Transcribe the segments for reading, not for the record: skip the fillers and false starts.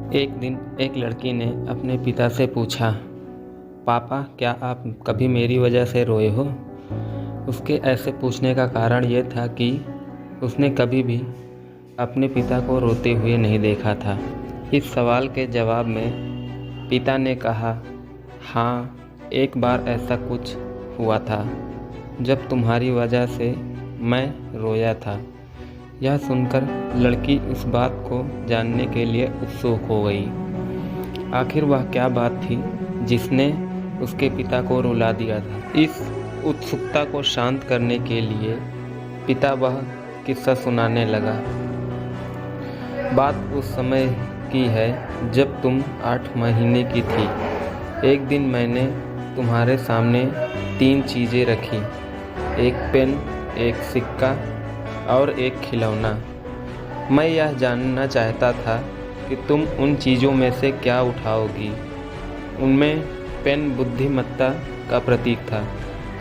एक दिन एक लड़की ने अपने पिता से पूछा, पापा क्या आप कभी मेरी वजह से रोए हो? उसके ऐसे पूछने का कारण ये था कि उसने कभी भी अपने पिता को रोते हुए नहीं देखा था। इस सवाल के जवाब में पिता ने कहा, हाँ, एक बार ऐसा कुछ हुआ था जब तुम्हारी वजह से मैं रोया था। यह सुनकर लड़की उस बात को जानने के लिए उत्सुक हो गई। आखिर वह क्या बात थी जिसने उसके पिता को रुला दिया था? इस उत्सुकता को शांत करने के लिए पिता वह किस्सा सुनाने लगा। बात उस समय की है जब तुम 8 महीने की थी। एक दिन मैंने तुम्हारे सामने 3 चीज़ें रखी, एक पेन, एक सिक्का और एक खिलौना। मैं यह जानना चाहता था कि तुम उन चीज़ों में से क्या उठाओगी। उनमें पेन बुद्धिमत्ता का प्रतीक था,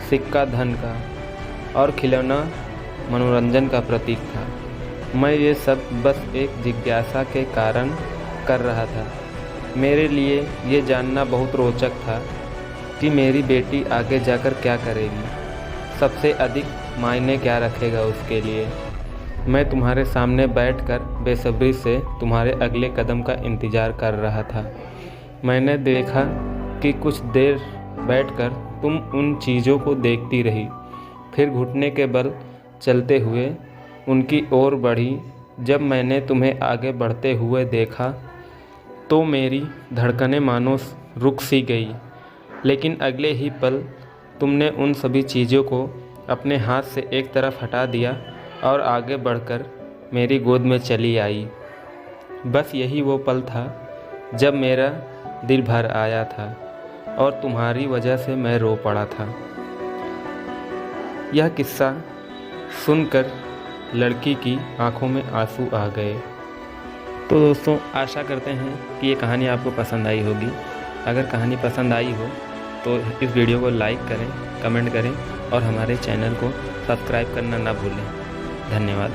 सिक्का धन का और खिलौना मनोरंजन का प्रतीक था। मैं ये सब बस एक जिज्ञासा के कारण कर रहा था। मेरे लिए ये जानना बहुत रोचक था कि मेरी बेटी आगे जाकर क्या करेगी, सबसे अधिक मायने क्या रखेगा उसके लिए। मैं तुम्हारे सामने बैठकर बेसब्री से तुम्हारे अगले कदम का इंतज़ार कर रहा था। मैंने देखा कि कुछ देर बैठकर तुम उन चीज़ों को देखती रही, फिर घुटने के बल चलते हुए उनकी ओर बढ़ी। जब मैंने तुम्हें आगे बढ़ते हुए देखा तो मेरी धड़कनें मानो रुक सी गई, लेकिन अगले ही पल तुमने उन सभी चीज़ों को अपने हाथ से एक तरफ हटा दिया और आगे बढ़कर मेरी गोद में चली आई। बस यही वो पल था जब मेरा दिल भर आया था और तुम्हारी वजह से मैं रो पड़ा था। यह किस्सा सुनकर लड़की की आंखों में आंसू आ गए। तो दोस्तों, आशा करते हैं कि ये कहानी आपको पसंद आई होगी। अगर कहानी पसंद आई हो तो इस वीडियो को लाइक करें, कमेंट करें और हमारे चैनल को सब्सक्राइब करना ना भूलें। धन्यवाद।